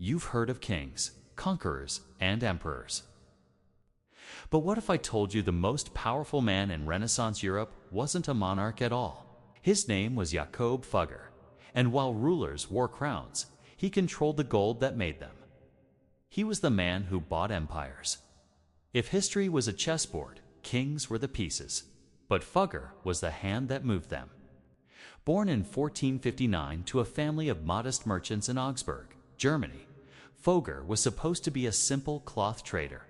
You've heard of kings, conquerors, and emperors. But what if I told you the most powerful man in Renaissance Europe wasn't a monarch at all? His name was Jakob Fugger, and while rulers wore crowns, he controlled the gold that made them. He was the man who bought empires. If history was a chessboard, kings were the pieces, but Fugger was the hand that moved them. Born in 1459 to a family of modest merchants in Augsburg, Germany, Fugger was supposed to be a simple cloth trader.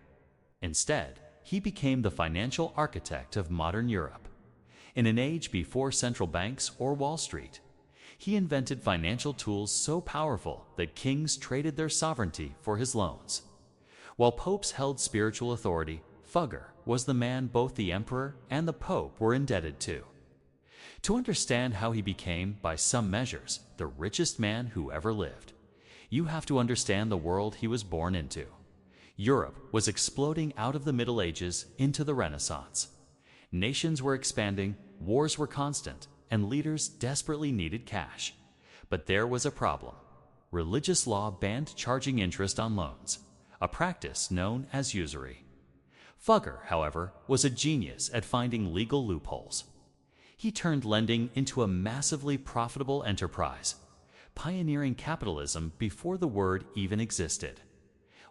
Instead, he became the financial architect of modern Europe. In an age before central banks or Wall Street, he invented financial tools so powerful that kings traded their sovereignty for his loans. While popes held spiritual authority, Fugger was the man both the emperor and the pope were indebted to. To understand how he became, by some measures, the richest man who ever lived, you have to understand the world he was born into. Europe was exploding out of the Middle Ages into the Renaissance. Nations were expanding, wars were constant, and leaders desperately needed cash. But there was a problem. Religious law banned charging interest on loans, a practice known as usury. Fugger, however, was a genius at finding legal loopholes. He turned lending into a massively profitable enterprise, pioneering capitalism before the word even existed.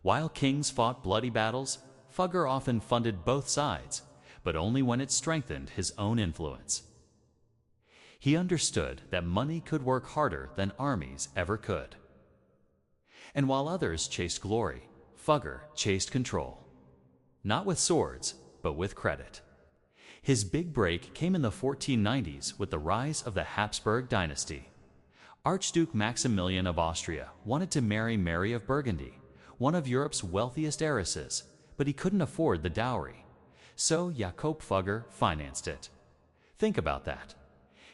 While kings fought bloody battles, Fugger often funded both sides, but only when it strengthened his own influence. He understood that money could work harder than armies ever could. And while others chased glory, Fugger chased control. Not with swords, but with credit. His big break came in the 1490s with the rise of the Habsburg dynasty. Archduke Maximilian of Austria wanted to marry Mary of Burgundy, one of Europe's wealthiest heiresses, but he couldn't afford the dowry. So Jakob Fugger financed it. Think about that.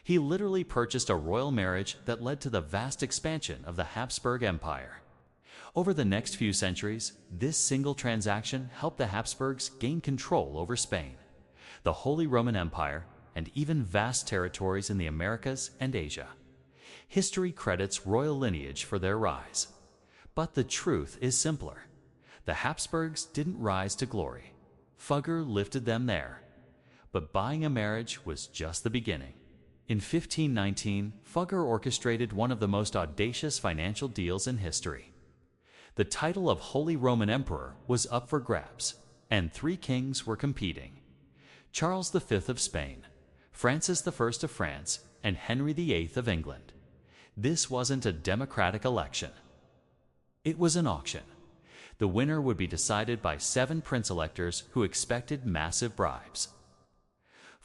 He literally purchased a royal marriage that led to the vast expansion of the Habsburg Empire. Over the next few centuries, this single transaction helped the Habsburgs gain control over Spain, the Holy Roman Empire, and even vast territories in the Americas and Asia. History credits royal lineage for their rise. But the truth is simpler. The Habsburgs didn't rise to glory. Fugger lifted them there. But buying a marriage was just the beginning. In 1519, Fugger orchestrated one of the most audacious financial deals in history. The title of Holy Roman Emperor was up for grabs, and three kings were competing: Charles V of Spain, Francis I of France, and Henry VIII of England. This wasn't a democratic election. It was an auction. The winner would be decided by 7 prince-electors who expected massive bribes.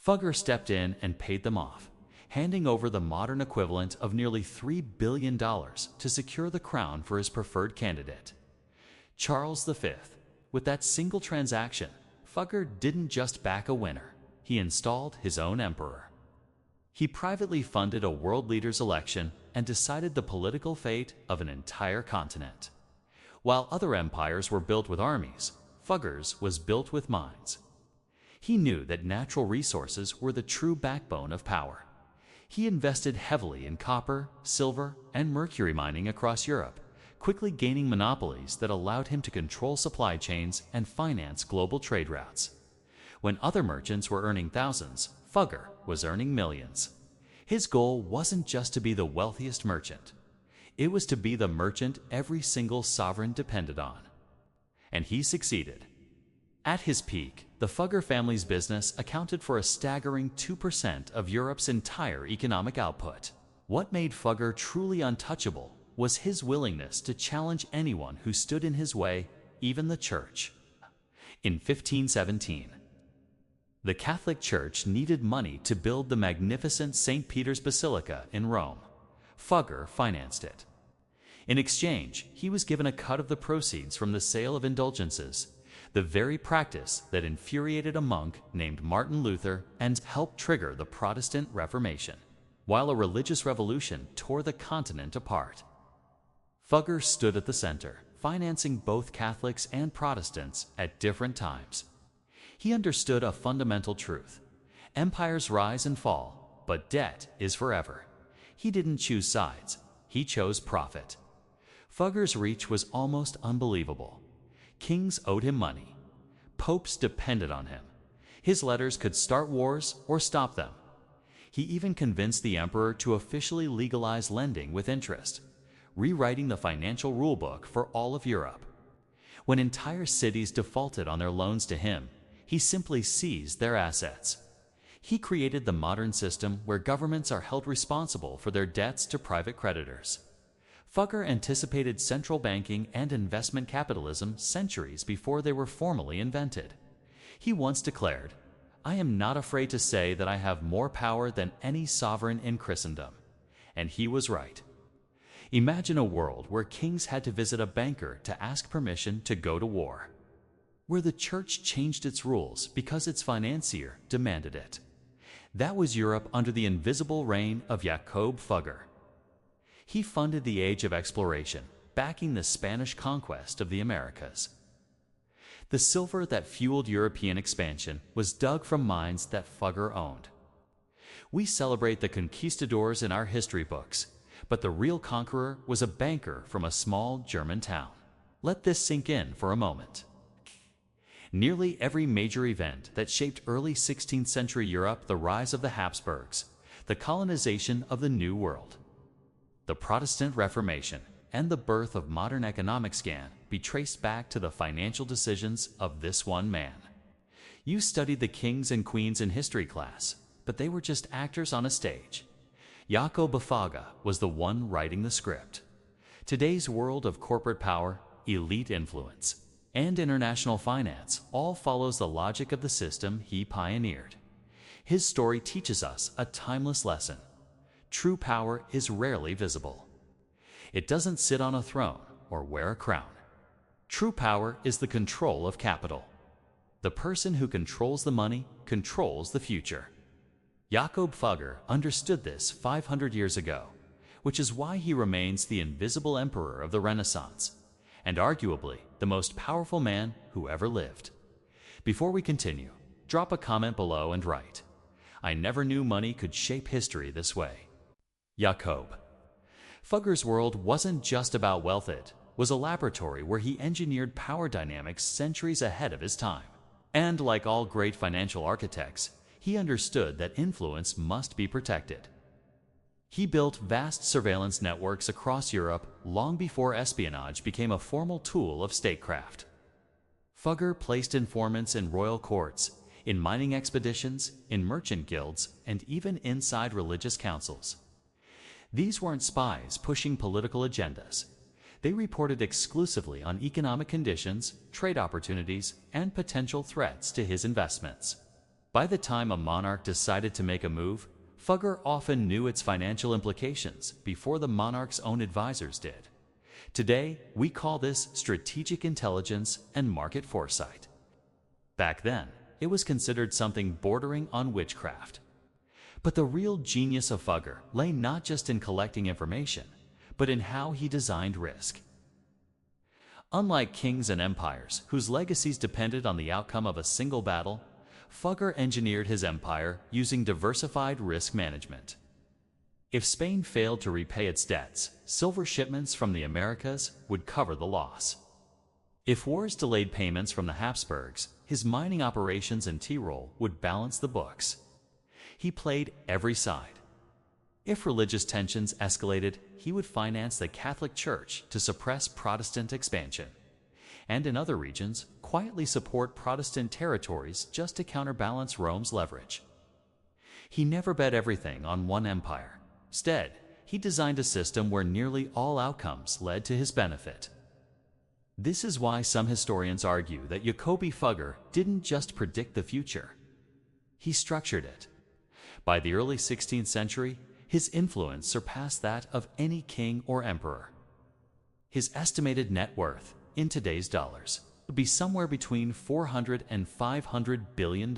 Fugger stepped in and paid them off, handing over the modern equivalent of nearly $3 billion to secure the crown for his preferred candidate, Charles V. With that single transaction, Fugger didn't just back a winner, he installed his own emperor. He privately funded a world leader's election and decided the political fate of an entire continent. While other empires were built with armies, Fugger's was built with minds. He knew that natural resources were the true backbone of power. He invested heavily in copper, silver, and mercury mining across Europe, quickly gaining monopolies that allowed him to control supply chains and finance global trade routes. When other merchants were earning thousands, Fugger was earning millions. His goal wasn't just to be the wealthiest merchant. It was to be the merchant every single sovereign depended on. And he succeeded. At his peak, the Fugger family's business accounted for a staggering 2% of Europe's entire economic output. What made Fugger truly untouchable was his willingness to challenge anyone who stood in his way, even the church. In 1517, the Catholic Church needed money to build the magnificent St. Peter's Basilica in Rome. Fugger financed it. In exchange, he was given a cut of the proceeds from the sale of indulgences, the very practice that infuriated a monk named Martin Luther and helped trigger the Protestant Reformation. While a religious revolution tore the continent apart, Fugger stood at the center, financing both Catholics and Protestants at different times. He understood a fundamental truth: empires rise and fall, but debt is forever. He didn't choose sides, he chose profit. Fugger's reach was almost unbelievable. Kings owed him money. Popes depended on him. His letters could start wars or stop them. He even convinced the emperor to officially legalize lending with interest, rewriting the financial rulebook for all of Europe. When entire cities defaulted on their loans to him, he simply seized their assets. He created the modern system where governments are held responsible for their debts to private creditors. Fugger anticipated central banking and investment capitalism centuries before they were formally invented. He once declared, "I am not afraid to say that I have more power than any sovereign in Christendom." And he was right. Imagine a world where kings had to visit a banker to ask permission to go to war, where the church changed its rules because its financier demanded it. That was Europe under the invisible reign of Jakob Fugger. He funded the age of exploration, backing the Spanish conquest of the Americas. The silver that fueled European expansion was dug from mines that Fugger owned. We celebrate the conquistadors in our history books, but the real conqueror was a banker from a small German town. Let this sink in for a moment. Nearly every major event that shaped early 16th century Europe, the rise of the Habsburgs, the colonization of the New World, the Protestant Reformation, and the birth of modern economics can be traced back to the financial decisions of this one man. You studied the kings and queens in history class, but they were just actors on a stage. Jakob Fugger was the one writing the script. Today's world of corporate power, elite influence, and international finance all follows the logic of the system he pioneered. His story teaches us a timeless lesson. True power is rarely visible. It doesn't sit on a throne or wear a crown. True power is the control of capital. The person who controls the money controls the future. Jakob Fugger understood this 500 years ago, which is why he remains the invisible emperor of the Renaissance, and arguably the most powerful man who ever lived. Before we continue, drop a comment below and write, "I never knew money could shape history this way." Jakob Fugger's world wasn't just about wealth, it was a laboratory where he engineered power dynamics centuries ahead of his time. And like all great financial architects, he understood that influence must be protected. He built vast surveillance networks across Europe long before espionage became a formal tool of statecraft. Fugger placed informants in royal courts, in mining expeditions, in merchant guilds, and even inside religious councils. These weren't spies pushing political agendas. They reported exclusively on economic conditions, trade opportunities, and potential threats to his investments. By the time a monarch decided to make a move, Fugger often knew its financial implications before the monarch's own advisors did. Today, we call this strategic intelligence and market foresight. Back then, it was considered something bordering on witchcraft. But the real genius of Fugger lay not just in collecting information, but in how he designed risk. Unlike kings and empires whose legacies depended on the outcome of a single battle, Fugger engineered his empire using diversified risk management. If Spain failed to repay its debts, silver shipments from the Americas would cover the loss. If wars delayed payments from the Habsburgs, his mining operations in Tyrol would balance the books. He played every side. If religious tensions escalated, he would finance the Catholic Church to suppress Protestant expansion, and in other regions, quietly support Protestant territories just to counterbalance Rome's leverage. He never bet everything on one empire. Instead, he designed a system where nearly all outcomes led to his benefit. This is why some historians argue that Jakob Fugger didn't just predict the future. He structured it. By the early 16th century, his influence surpassed that of any king or emperor. His estimated net worth, in today's dollars, would be somewhere between $400 and $500 billion,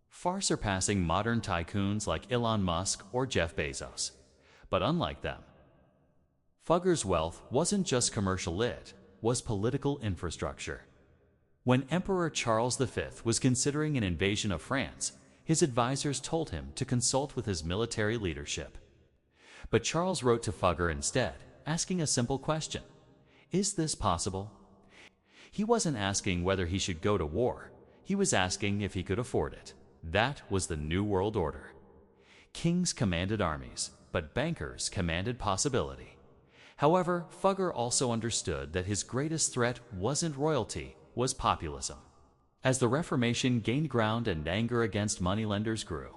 far surpassing modern tycoons like Elon Musk or Jeff Bezos. But unlike them, Fugger's wealth wasn't just commercial, it was political infrastructure. When Emperor Charles V was considering an invasion of France, his advisors told him to consult with his military leadership. But Charles wrote to Fugger instead, asking a simple question: is this possible? He wasn't asking whether he should go to war. He was asking if he could afford it. That was the New World Order. Kings commanded armies, but bankers commanded possibility. However, Fugger also understood that his greatest threat wasn't royalty, was populism. As the Reformation gained ground and anger against moneylenders grew,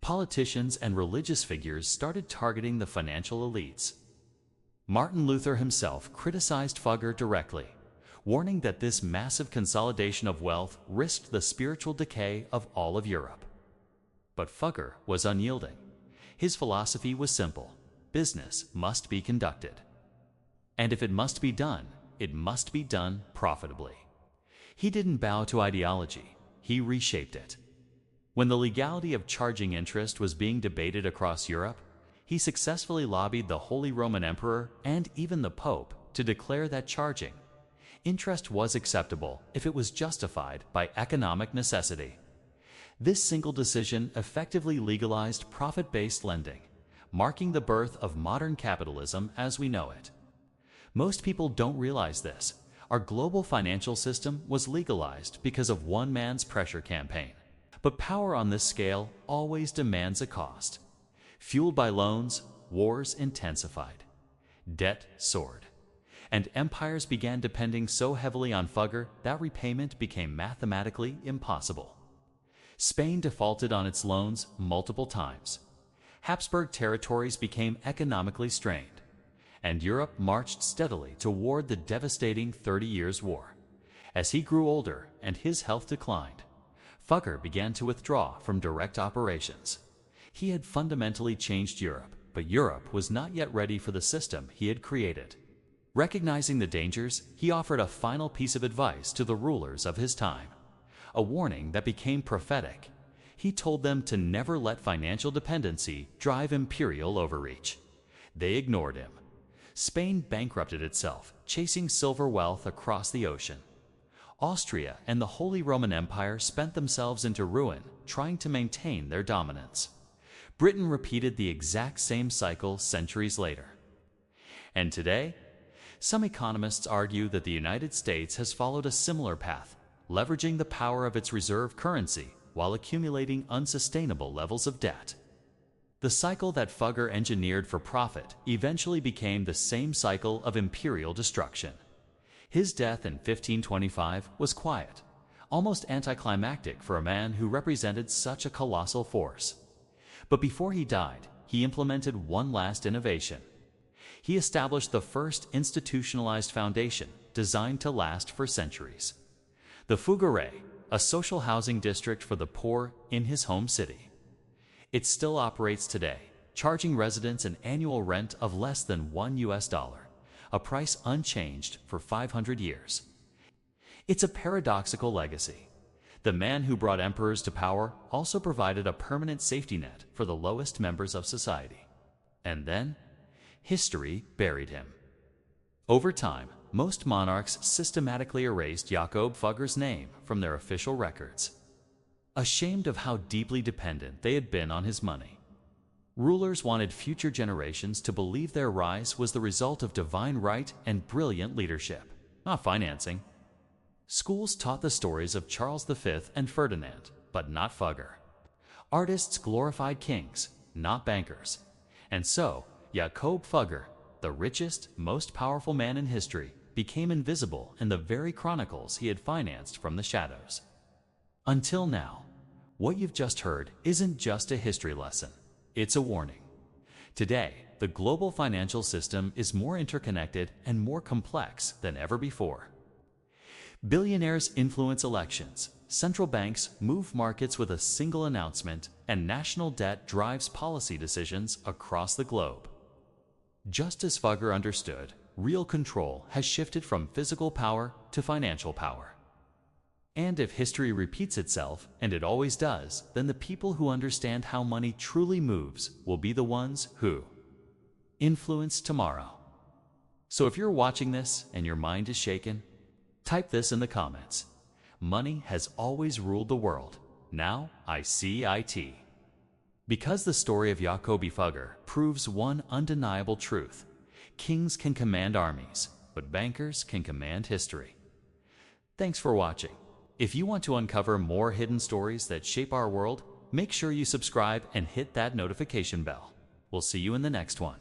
politicians and religious figures started targeting the financial elites. Martin Luther himself criticized Fugger directly, warning that this massive consolidation of wealth risked the spiritual decay of all of Europe. But Fugger was unyielding. His philosophy was simple: business must be conducted. And if it must be done, it must be done profitably. He didn't bow to ideology, he reshaped it. When the legality of charging interest was being debated across Europe, he successfully lobbied the Holy Roman Emperor and even the Pope to declare that charging interest was acceptable if it was justified by economic necessity. This single decision effectively legalized profit-based lending, marking the birth of modern capitalism as we know it. Most people don't realize this. Our global financial system was legalized because of one man's pressure campaign. But power on this scale always demands a cost. Fueled by loans, wars intensified. Debt soared. And empires began depending so heavily on Fugger that repayment became mathematically impossible. Spain defaulted on its loans multiple times. Habsburg territories became economically strained, and Europe marched steadily toward the devastating 30 Years' War. As he grew older and his health declined, Fugger began to withdraw from direct operations. He had fundamentally changed Europe, but Europe was not yet ready for the system he had created. Recognizing the dangers, he offered a final piece of advice to the rulers of his time, a warning that became prophetic. He told them to never let financial dependency drive imperial overreach. They ignored him. Spain bankrupted itself, chasing silver wealth across the ocean. Austria and the Holy Roman Empire spent themselves into ruin, trying to maintain their dominance. Britain repeated the exact same cycle centuries later. And today, some economists argue that the United States has followed a similar path, leveraging the power of its reserve currency while accumulating unsustainable levels of debt. The cycle that Fugger engineered for profit eventually became the same cycle of imperial destruction. His death in 1525 was quiet, almost anticlimactic for a man who represented such a colossal force. But before he died, he implemented one last innovation. He established the first institutionalized foundation designed to last for centuries: the Fuggerei, a social housing district for the poor in his home city. It still operates today, charging residents an annual rent of less than $1, a price unchanged for 500 years. It's a paradoxical legacy. The man who brought emperors to power also provided a permanent safety net for the lowest members of society. And then, history buried him. Over time, most monarchs systematically erased Jakob Fugger's name from their official records, ashamed of how deeply dependent they had been on his money. Rulers wanted future generations to believe their rise was the result of divine right and brilliant leadership, not financing. Schools taught the stories of Charles V and Ferdinand, but not Fugger. Artists glorified kings, not bankers. And so, Jakob Fugger, the richest, most powerful man in history, became invisible in the very chronicles he had financed from the shadows. Until now, what you've just heard isn't just a history lesson, it's a warning. Today, the global financial system is more interconnected and more complex than ever before. Billionaires influence elections, central banks move markets with a single announcement, and national debt drives policy decisions across the globe. Just as Fugger understood, real control has shifted from physical power to financial power. And if history repeats itself, and it always does, then the people who understand how money truly moves will be the ones who influence tomorrow. So if you're watching this and your mind is shaken, type this in the comments: money has always ruled the world. Now I see it. Because the story of Jakob Fugger proves one undeniable truth: Kings can command armies, but bankers can command history. Thanks for watching. If you want to uncover more hidden stories that shape our world, make sure you subscribe and hit that notification bell. We'll see you in the next one.